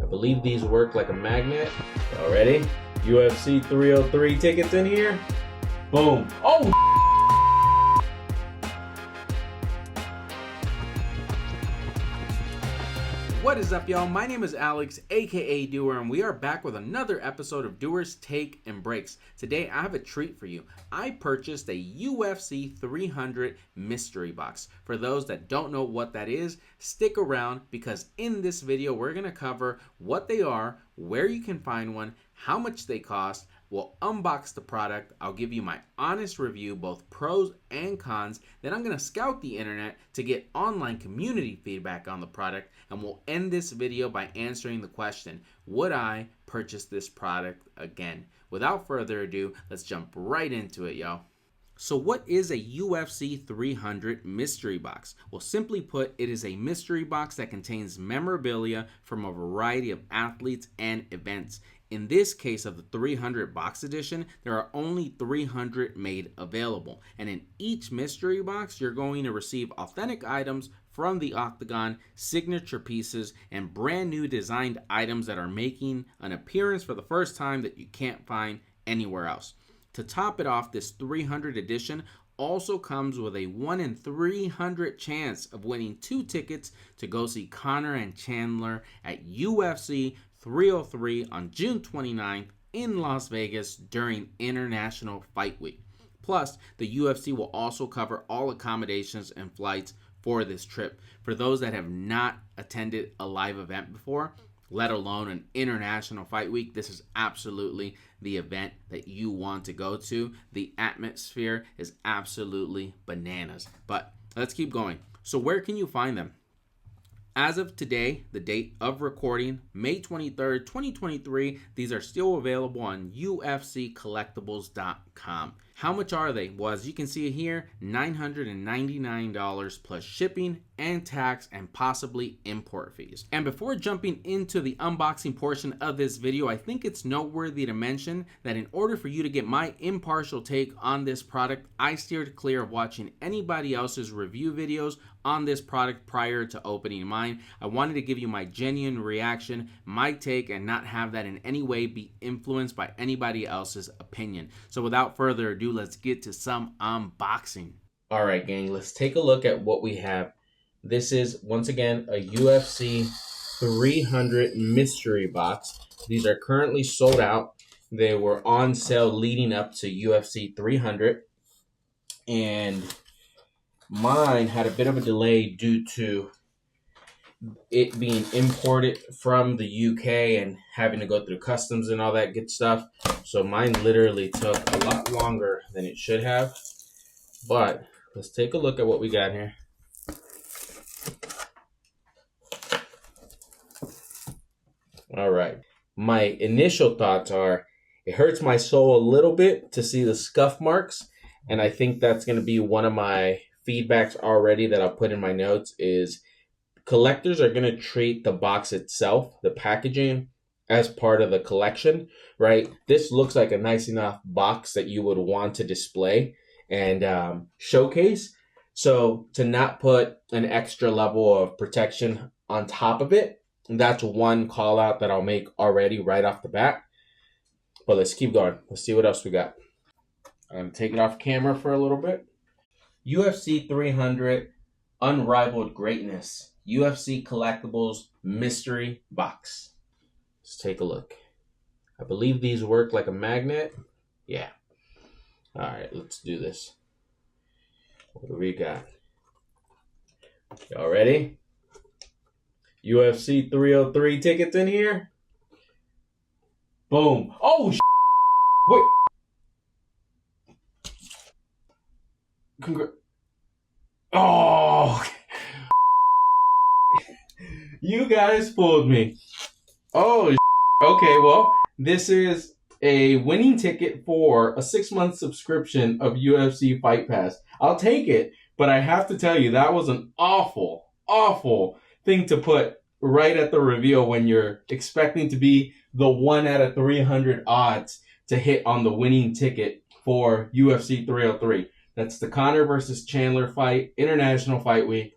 believe these work like a magnet. Y'all ready? UFC 303 tickets in here. Boom. Oh, what is up, y'all? My name is Alex, aka Doer, and we are back with another episode of Doers Take Breaks. Today, I have a treat for you. I purchased a UFC 300 Mystery Box. For those that don't know what that is, stick around because in this video, we're going to cover what they are, where you can find one, how much they cost. We'll unbox the product. I'll give you my honest review, both pros and cons. Then I'm going to scout the internet to get online community feedback on the product. And we'll end this video by answering the question, would I purchase this product again? Without further ado, let's jump right into it, y'all. So what is a UFC 300 mystery box? Well, simply put, it is a mystery box that contains memorabilia from a variety of athletes and events. In this case of the 300 box edition, there are only 300 made available. And in each mystery box, you're going to receive authentic items from the Octagon, signature pieces, and brand new designed items that are making an appearance for the first time that you can't find anywhere else. To top it off, this 300 edition also comes with a 1 in 300 chance of winning 2 tickets to go see Conor and Chandler at UFC 303 on June 29th in Las Vegas during International Fight Week. Plus, the UFC will also cover all accommodations and flights for this trip. For those that have not attended a live event before, let alone an International Fight Week, this is absolutely the event that you want to go to. The atmosphere is absolutely bananas. But let's keep going. So where can you find them? As of today, the date of recording, May 23rd, 2023, these are still available on UFCcollectibles.com. How much are they? Well, as you can see here, $999 plus shipping and tax and possibly import fees. And before jumping into the unboxing portion of this video, I think it's noteworthy to mention that in order for you to get my impartial take on this product, I steered clear of watching anybody else's review videos on this product prior to opening mine. I wanted to give you my genuine reaction, my take, and not have that in any way be influenced by anybody else's opinion. So without further ado, let's get to some unboxing. All right, gang, let's take a look at what we have. This is, once again, a UFC 300 mystery box. These are currently sold out. They were on sale leading up to UFC 300. And mine had a bit of a delay due to it being imported from the UK and having to go through customs and all that good stuff. So mine literally took a lot longer than it should have. But let's take a look at what we got here. All right. My initial thoughts are, it hurts my soul a little bit to see the scuff marks. And I think that's going to be one of my feedbacks already that I'll put in my notes is collectors are going to treat the box itself, the packaging, as part of the collection, right? This looks like a nice enough box that you would want to display and showcase. So to not put an extra level of protection on top of it, that's one call out that I'll make already right off the bat. But let's keep going. Let's see what else we got. I'm going to take it off camera for a little bit. UFC 300 Unrivaled Greatness. UFC Collectibles Mystery Box. Let's take a look. I believe these work like a magnet. Yeah. All right, let's do this. What do we got? Y'all ready? UFC 303 tickets in here. Boom. Oh, wait. Oh, you guys fooled me. Oh, okay, well, this is a winning ticket for a 6-month subscription of UFC Fight Pass. I'll take it, but I have to tell you, that was an awful thing to put right at the reveal when you're expecting to be the 1 out of 300 odds to hit on the winning ticket for UFC 303. That's the Conor versus Chandler fight, International Fight Week.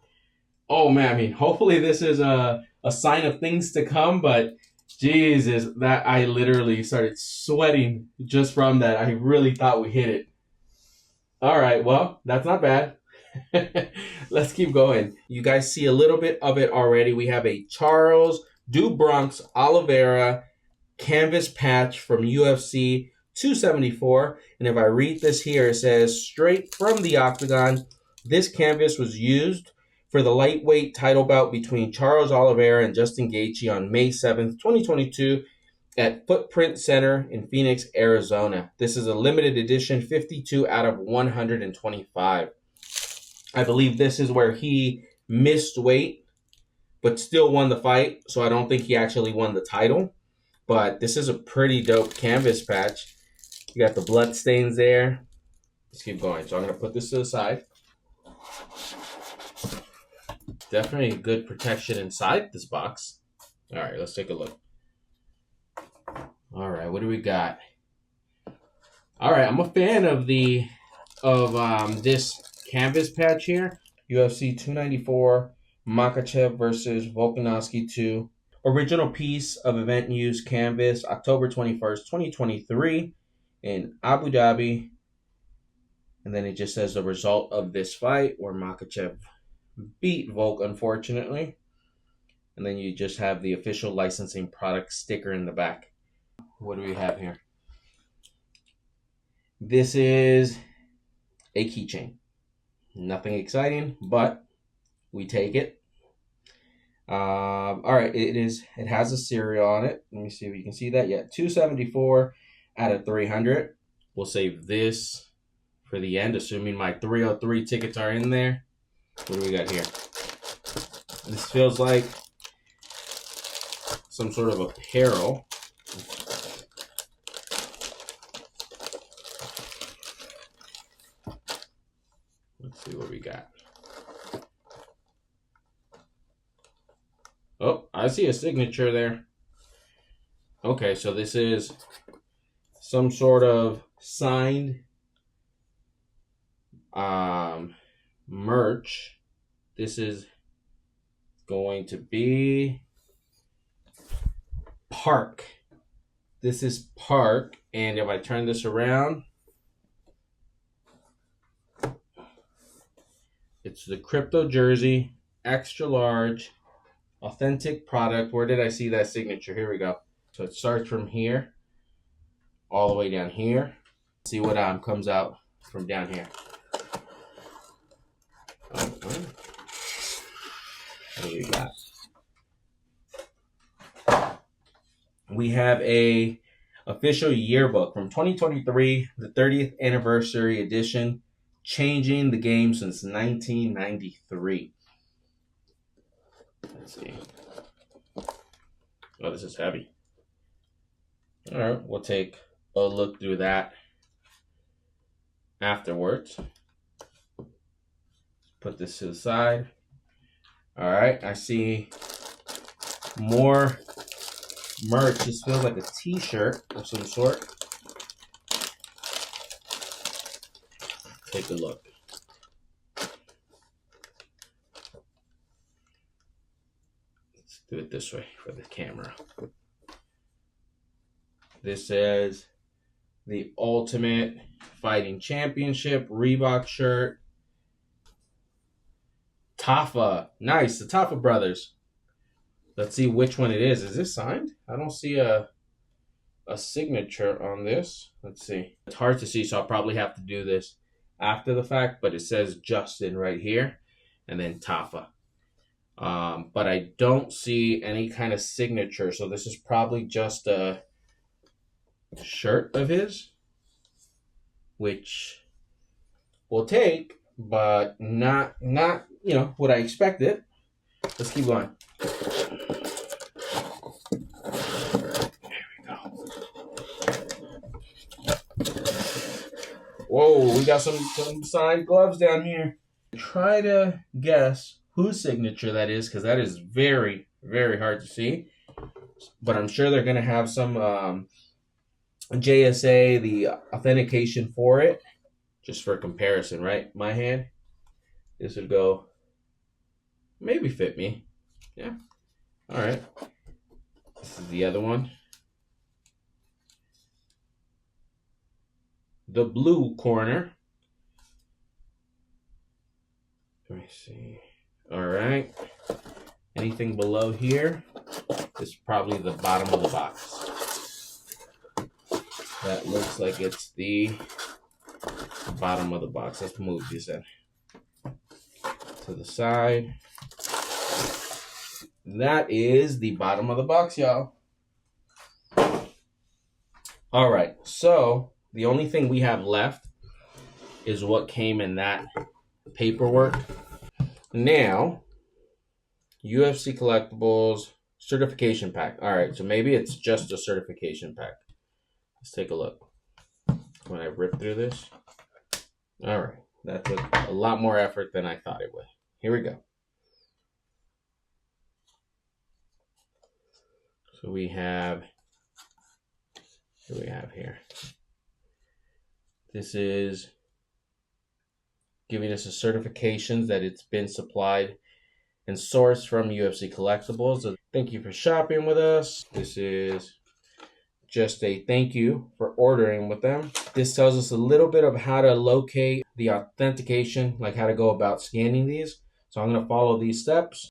Oh man, I mean, hopefully this is a sign of things to come, but Jesus, that I literally started sweating just from that. I really thought we hit it. All right, well, that's not bad. Let's keep going. You guys see a little bit of it already. We have a Charles do Bronx Oliveira canvas patch from UFC 274. And if I read this here, it says, straight from the octagon, this canvas was used for the lightweight title bout between Charles Oliveira and Justin Gaethje on May 7th, 2022 at Footprint Center in Phoenix, Arizona. This is a limited edition, 52 out of 125. I believe this is where he missed weight, but still won the fight. So I don't think he actually won the title. But this is a pretty dope canvas patch. You got the blood stains there. Let's keep going. So I'm going to put this to the side. Definitely good protection inside this box. All right, let's take a look. All right, what do we got? All right, I'm a fan of this canvas patch here. UFC 294 Makhachev versus Volkanovski 2. Original piece of event news canvas, October 21st, 2023 in Abu Dhabi. And then it just says the result of this fight where Makhachev beat Volk, unfortunately. And then you just have the official licensing product sticker in the back. What do we have here? This is a keychain. Nothing exciting, but we take it. All right, it has a serial on it. Let me see if you can see that. Yeah, 274 out of 300. We'll save this for the end, assuming my 303 tickets are in there. What do we got here? This feels like some sort of apparel. Let's see what we got. Oh, I see a signature there. Okay, so this is some sort of signed merch. This is going to be Park. This is Park, and if I turn this around, it's the crypto jersey, extra large, authentic product. Where did I see that signature? Here we go. So it starts from here all the way down here. Let's see what comes out from down here. What do we got? We have a official yearbook from 2023, the 30th anniversary edition, changing the game since 1993. Let's see. Oh, this is heavy. All right, we'll take a look through that afterwards. Put this to the side. All right, I see more merch. This feels like a t-shirt of some sort. Take a look. Let's do it this way for the camera. This says the Ultimate Fighting Championship Reebok shirt. Tafa. Nice, the Tafa brothers. Let's see which one it is. Is this signed? I don't see a signature on this. Let's see. It's hard to see, so I'll probably have to do this after the fact, but it says Justin right here, and then Tafa. But I don't see any kind of signature, so this is probably just a shirt of his, which we'll take, but not what I expected. Let's keep going. There we go. Whoa, we got some signed gloves down here. Try to guess whose signature that is, because that is very, very hard to see. But I'm sure they're going to have some JSA, the authentication for it, just for comparison, right? My hand, this would go, maybe fit me. Yeah. All right. This is the other one. The blue corner. Let me see. All right. Anything below here is probably the bottom of the box. That looks like it's the bottom of the box. Let's move these in to the side. That is the bottom of the box, y'all. All right. So the only thing we have left is what came in that paperwork. Now, UFC Collectibles certification pack. All right, so maybe it's just a certification pack. Let's take a look. When I rip through this. All right, that took a lot more effort than I thought it would. Here we go. So we have, what do we have here? This is giving us a certification that it's been supplied and sourced from UFC Collectibles. So thank you for shopping with us. This is just a thank you for ordering with them. This tells us a little bit of how to locate the authentication, like how to go about scanning these. So I'm going to follow these steps.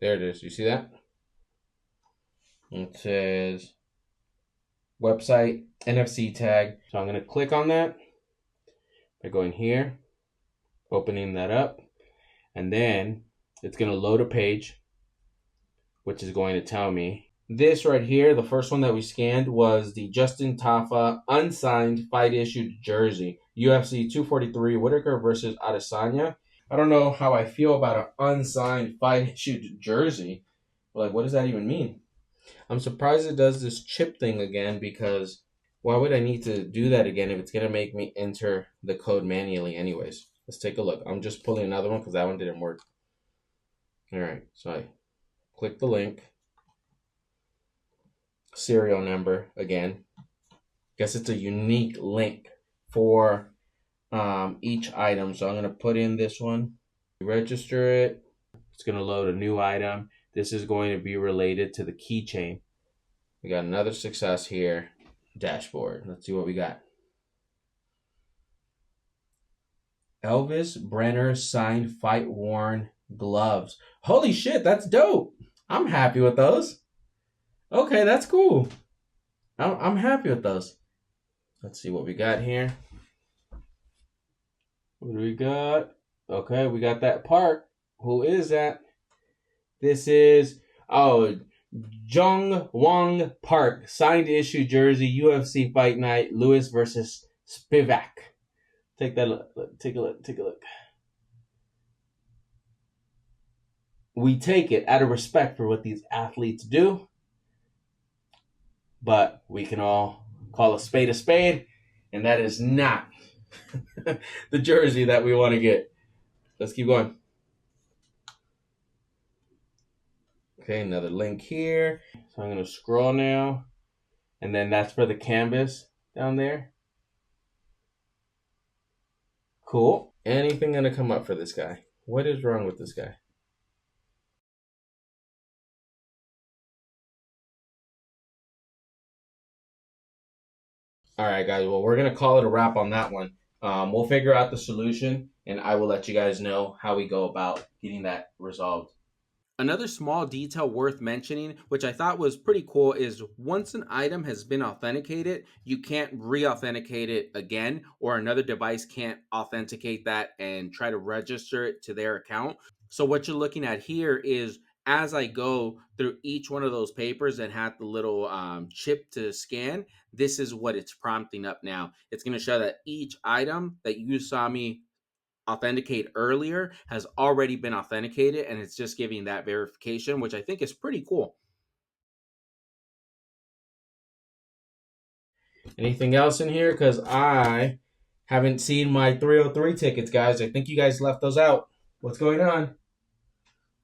There it is. You see that? It says website, NFC tag. So I'm going to click on that by going here, opening that up, and then it's going to load a page, which is going to tell me this right here. The first one that we scanned was the Justin Tafa unsigned fight issued jersey, UFC 243 Whitaker versus Adesanya. I don't know how I feel about an unsigned fight issued jersey. Like, what does that even mean? I'm surprised it does this chip thing again, because why would I need to do that again if it's going to make me enter the code manually anyways? Let's take a look. I'm just pulling another one because that one didn't work. All right, so I click the link. Serial number again. Guess it's a unique link for each item. So I'm going to put in this one. Register it. It's going to load a new item. This is going to be related to the keychain. We got another success here. Dashboard. Let's see what we got. Elvis Brenner signed fight worn gloves. Holy shit, that's dope. I'm happy with those. Okay, that's cool. I'm happy with those. Let's see what we got here. What do we got? Okay, we got that Park. Who is that? This is, Jung Wong Park. Signed issue jersey, UFC Fight Night, Lewis versus Spivak. Take a look. We take it out of respect for what these athletes do, but we can all call a spade, and that is not the jersey that we want to get. Let's keep going. Okay, another link here. So I'm going to scroll now, and then that's for the canvas down there. Cool. Anything going to come up for this guy? What is wrong with this guy? All right, guys. Well, we're going to call it a wrap on that one. We'll figure out the solution, and I will let you guys know how we go about getting that resolved. Another small detail worth mentioning, which I thought was pretty cool, is once an item has been authenticated, you can't re-authenticate it again, or another device can't authenticate that and try to register it to their account. So what you're looking at here is, as I go through each one of those papers that had the little chip to scan, this is what it's prompting up now. It's going to show that each item that you saw me authenticate earlier has already been authenticated, and it's just giving that verification, which I think is pretty cool. Anything else in here? Because I haven't seen my 303 tickets, guys. I think you guys left those out. What's going on?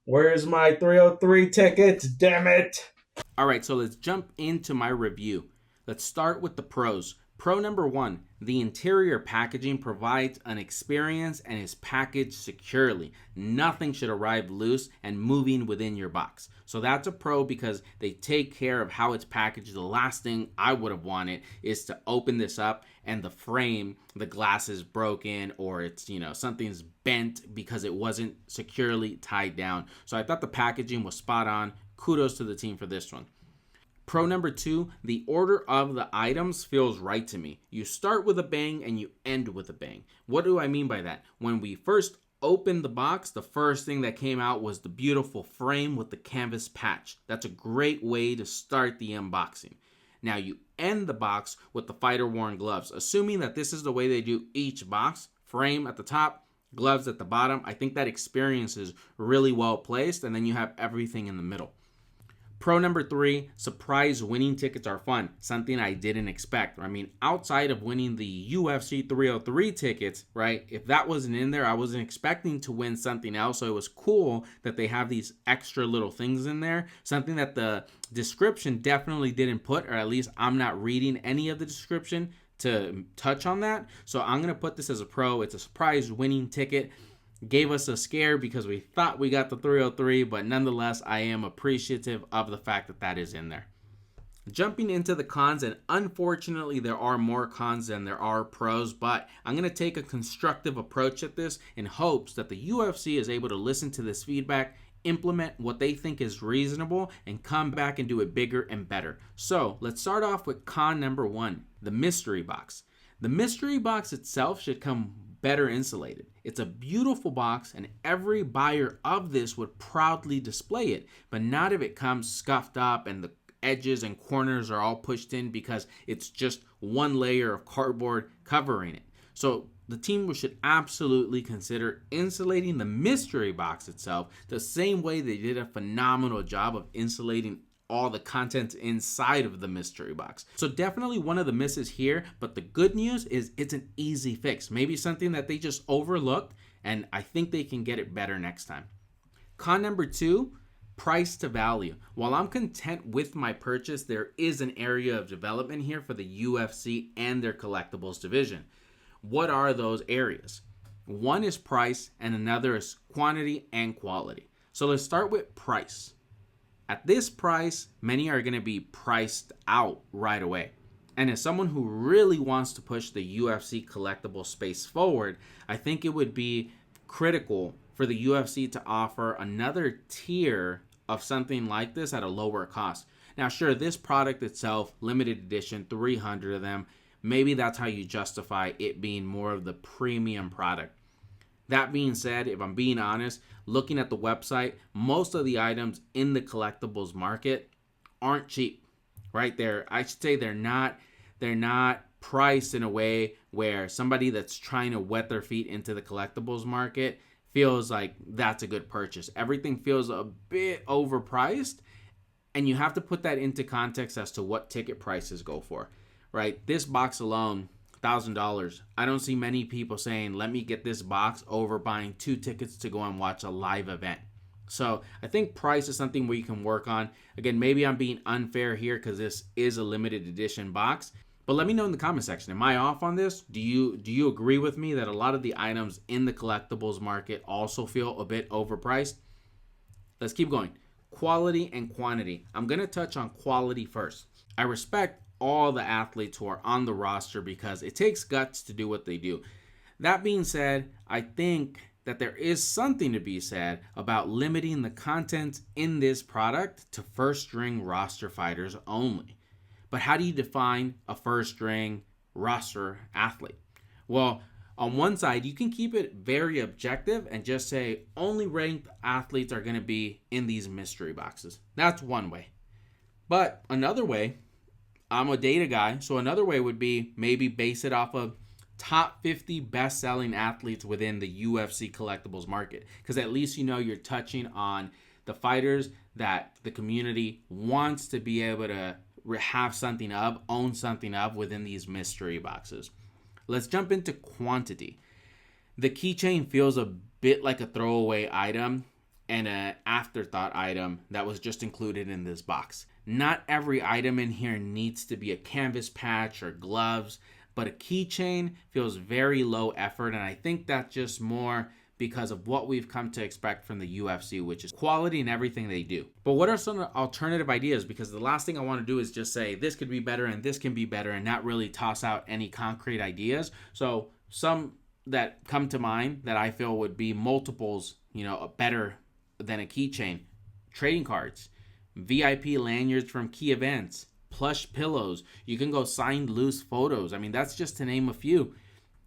Where's my 303 tickets? Damn it. All right, so let's jump into my review. Let's start with the pros. Pro number 1, the interior packaging provides an experience and is packaged securely. Nothing should arrive loose and moving within your box. So that's a pro because they take care of how it's packaged. The last thing I would have wanted is to open this up and the frame, the glass is broken or it's, something's bent because it wasn't securely tied down. So I thought the packaging was spot on. Kudos to the team for this one. Pro number 2, the order of the items feels right to me. You start with a bang and you end with a bang. What do I mean by that? When we first opened the box, the first thing that came out was the beautiful frame with the canvas patch. That's a great way to start the unboxing. Now you end the box with the fighter worn gloves. Assuming that this is the way they do each box, frame at the top, gloves at the bottom, I think that experience is really well placed, and then you have everything in the middle. Pro number 3, surprise winning tickets are fun. Something I didn't expect. I mean, outside of winning the UFC 303 tickets, right? If that wasn't in there, I wasn't expecting to win something else. So it was cool that they have these extra little things in there. Something that the description definitely didn't put, or at least I'm not reading any of the description to touch on that. So I'm going to put this as a pro. It's a surprise winning ticket. Gave us a scare because we thought we got the 303, but nonetheless, I am appreciative of the fact that that is in there. Jumping into the cons, and unfortunately, there are more cons than there are pros, but I'm going to take a constructive approach at this in hopes that the UFC is able to listen to this feedback, implement what they think is reasonable, and come back and do it bigger and better. So let's start off with con number 1, the mystery box. The mystery box itself should come better insulated. It's a beautiful box and every buyer of this would proudly display it, but not if it comes scuffed up and the edges and corners are all pushed in because it's just one layer of cardboard covering it. So the team should absolutely consider insulating the mystery box itself the same way they did a phenomenal job of insulating all the contents inside of the mystery box. So definitely one of the misses here, but the good news is it's an easy fix. Maybe something that they just overlooked, and I think they can get it better next time. Con number 2, price to value. While I'm content with my purchase, there is an area of development here for the UFC and their collectibles division. What are those areas? One is price and another is quantity and quality. So let's start with price. At this price, many are going to be priced out right away. And as someone who really wants to push the UFC collectible space forward, I think it would be critical for the UFC to offer another tier of something like this at a lower cost. Now, sure, this product itself, limited edition, 300 of them, maybe that's how you justify it being more of the premium product. That being said, if I'm being honest, looking at the website, most of the items in the collectibles market aren't cheap, right? I should say they're not priced in a way where somebody that's trying to wet their feet into the collectibles market feels like that's a good purchase. Everything feels a bit overpriced, and you have to put that into context as to what ticket prices go for, right? This box alone, $1,000. I don't see many people saying, let me get this box over buying 2 tickets to go and watch a live event. So I think price is something we can work on. Again, maybe I'm being unfair here because this is a limited edition box. But let me know in the comment section. Am I off on this? Do you agree with me that a lot of the items in the collectibles market also feel a bit overpriced? Let's keep going. Quality and quantity. I'm going to touch on quality first. I respect all the athletes who are on the roster because it takes guts to do what they do. That being said, I think that there is something to be said about limiting the content in this product to first-string roster fighters only. But how do you define a first-string roster athlete? Well, on one side, you can keep it very objective and just say only ranked athletes are going to be in these mystery boxes. That's one way. But another way, I'm a data guy, so another way would be maybe base it off of top 50 best-selling athletes within the UFC collectibles market. Because at least you know you're touching on the fighters that the community wants to be able to have something of, own something of within these mystery boxes. Let's jump into quantity. The keychain feels a bit like a throwaway item and an afterthought item that was just included in this box. Not every item in here needs to be a canvas patch or gloves. But a keychain feels very low effort, and I think that's just more because of what we've come to expect from the UFC, which is quality in everything they do. But what are some alternative ideas? Because the last thing I want to do is just say this could be better and this can be better and not really toss out any concrete ideas. So some that come to mind that I feel would be multiples, better than a keychain. Trading cards, VIP lanyards from key events, plush pillows. You can go signed loose photos. I mean, that's just to name a few.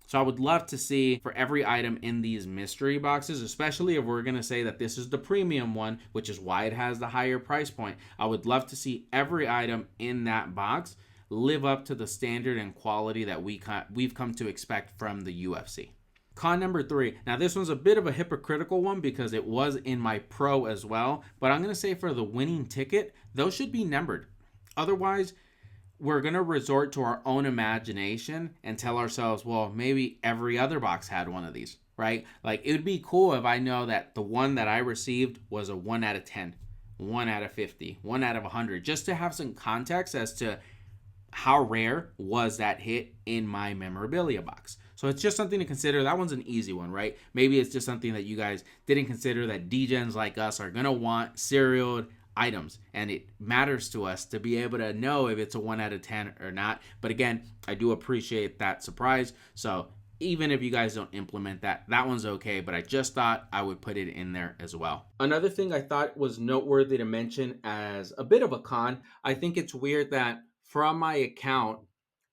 So I would love to see for every item in these mystery boxes, especially if we're going to say that this is the premium one, which is why it has the higher price point. I would love to see every item in that box live up to the standard and quality that we've come to expect from the UFC. Con number 3. Now this one's a bit of a hypocritical one because it was in my pro as well, but I'm going to say for the winning ticket, those should be numbered. Otherwise, we're going to resort to our own imagination and tell ourselves, well, maybe every other box had one of these, right? Like, it would be cool if I know that the one that I received was a 1 out of 10, 1 out of 50, 1 out of 100, just to have some context as to how rare was that hit in my memorabilia box. So it's just something to consider. That one's an easy one, right? Maybe it's just something that you guys didn't consider, that degens like us are going to want serialed items, and it matters to us to be able to know if it's a 1 out of 10 or not. But again, I do appreciate that surprise. So even if you guys don't implement that one's okay, but I just thought I would put it in there as well. Another thing I thought was noteworthy to mention as a bit of a con, I think it's weird that from my account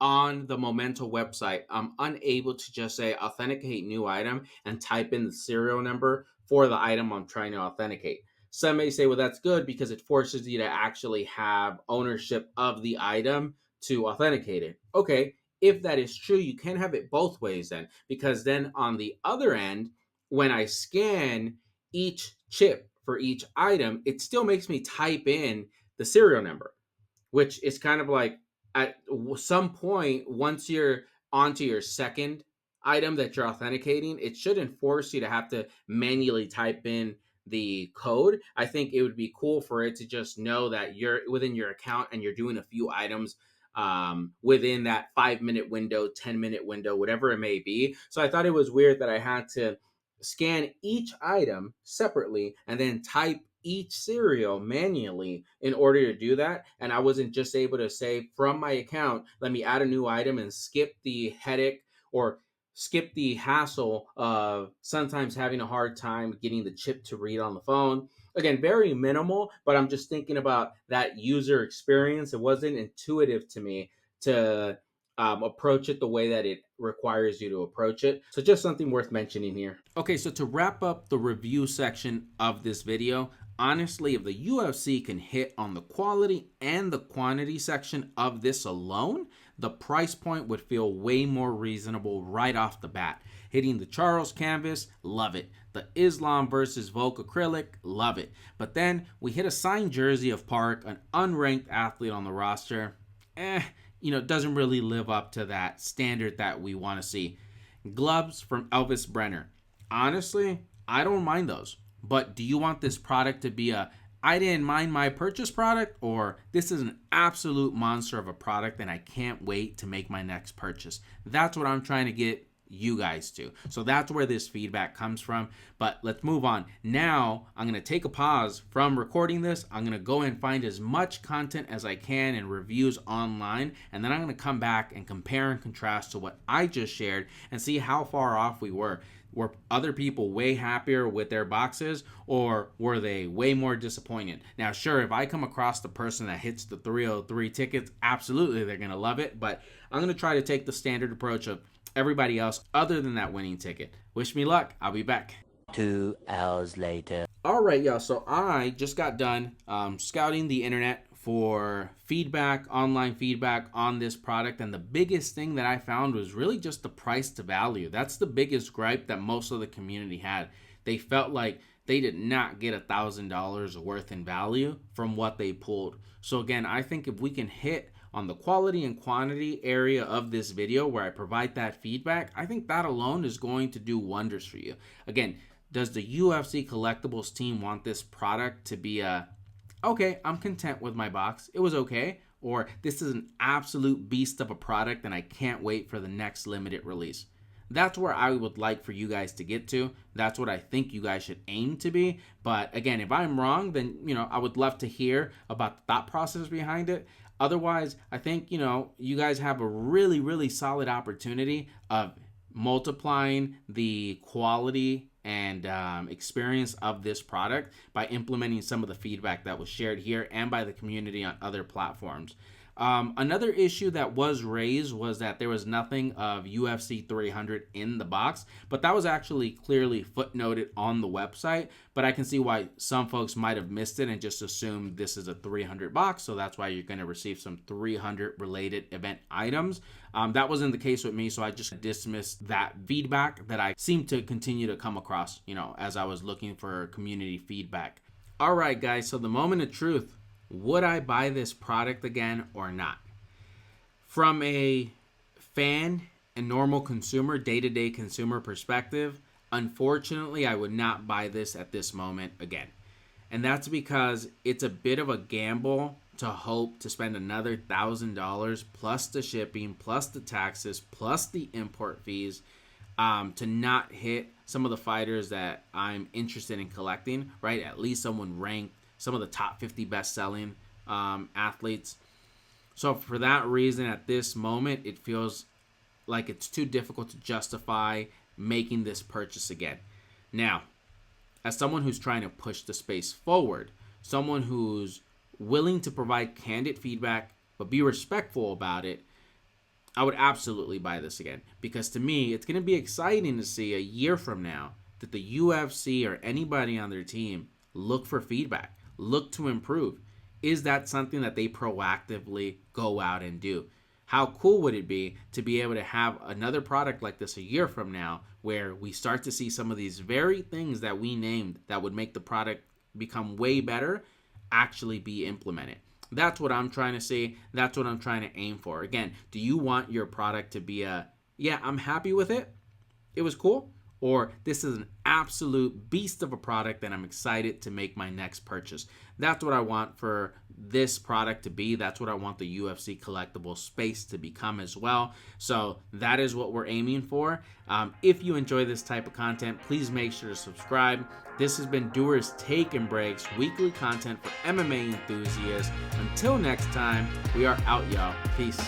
on the Memento website, I'm unable to just say authenticate new item and type in the serial number for the item I'm trying to authenticate. Some may say, well, that's good because it forces you to actually have ownership of the item to authenticate it. Okay, if that is true, you can have it both ways then, because then on the other end, when I scan each chip for each item, it still makes me type in the serial number, which is kind of like at some point, once you're onto your second item that you're authenticating, it shouldn't force you to have to manually type in the code. I think it would be cool for it to just know that you're within your account and you're doing a few items within that 5-minute window, 10-minute window, whatever it may be. So I thought it was weird that I had to scan each item separately and then type each serial manually in order to do that. And I wasn't just able to say from my account, let me add a new item and skip the headache or skip the hassle of sometimes having a hard time getting the chip to read on the phone. Again, very minimal, but I'm just thinking about that user experience. It wasn't intuitive to me to approach it the way that it requires you to approach it. So just something worth mentioning here. Okay, so to wrap up the review section of this video, honestly, if the UFC can hit on the quality and the quantity section of this alone, the price point would feel way more reasonable right off the bat. Hitting the Charles canvas, love it. The Islam versus Volk acrylic, love it. But then we hit a signed jersey of Park, an unranked athlete on the roster. Doesn't really live up to that standard that we want to see. Gloves from Elvis Brenner. Honestly, I don't mind those. But do you want this product to be I didn't mind my purchase product, or this is an absolute monster of a product and I can't wait to make my next purchase? That's what I'm trying to get you guys to. So that's where this feedback comes from. But let's move on. Now I'm going to take a pause from recording this. I'm going to go and find as much content as I can and reviews online, and then I'm going to come back and compare and contrast to what I just shared and see how far off we were. Were other people way happier with their boxes, or were they way more disappointed? Now, sure, if I come across the person that hits the 303 tickets, absolutely they're going to love it. But I'm going to try to take the standard approach of everybody else other than that winning ticket. Wish me luck. I'll be back. 2 hours later. All right, y'all. So I just got done scouting the internet for feedback, online feedback on this product. And the biggest thing that I found was really just the price to value. That's the biggest gripe that most of the community had. They felt like they did not get $1,000 worth in value from what they pulled. So again, I think if we can hit on the quality and quantity area of this video where I provide that feedback, I think that alone is going to do wonders for you. Again, does the UFC Collectibles team want this product to be a okay, I'm content with my box. It was okay. Or this is an absolute beast of a product and I can't wait for the next limited release. That's where I would like for you guys to get to. That's what I think you guys should aim to be. But again, if I'm wrong, then, I would love to hear about the thought process behind it. Otherwise, I think, you guys have a really, really solid opportunity of multiplying the quality and experience of this product by implementing some of the feedback that was shared here and by the community on other platforms. Another issue that was raised was that there was nothing of UFC 300 in the box, but that was actually clearly footnoted on the website. But I can see why some folks might have missed it and just assumed this is a 300 box, so that's why you're going to receive some 300 related event items. That wasn't the case with me, so I just dismissed that feedback that I seem to continue to come across, as I was looking for community feedback. All right, guys, so the moment of truth. Would I buy this product again or not? From a fan and normal consumer, day-to-day consumer perspective, unfortunately, I would not buy this at this moment again. And that's because it's a bit of a gamble to hope to spend another $1,000 plus the shipping, plus the taxes, plus the import fees to not hit some of the fighters that I'm interested in collecting, right? At least someone ranked some of the top 50 best-selling athletes. So for that reason, at this moment, it feels like it's too difficult to justify making this purchase again. Now, as someone who's trying to push the space forward, someone who's willing to provide candid feedback but be respectful about it, I would absolutely buy this again. Because to me, it's going to be exciting to see a year from now that the UFC or anybody on their team look for feedback. Look to improve. Is that something that they proactively go out and do? How cool would it be to be able to have another product like this a year from now where we start to see some of these very things that we named that would make the product become way better actually be implemented? That's what I'm trying to see. That's what I'm trying to aim for. Again, do you want your product to be I'm happy with it. It was cool. Or this is an absolute beast of a product and I'm excited to make my next purchase. That's what I want for this product to be. That's what I want the UFC collectible space to become as well. So that is what we're aiming for. If you enjoy this type of content, please make sure to subscribe. This has been Doers Take Breaks, weekly content for MMA enthusiasts. Until next time, we are out, y'all. Peace.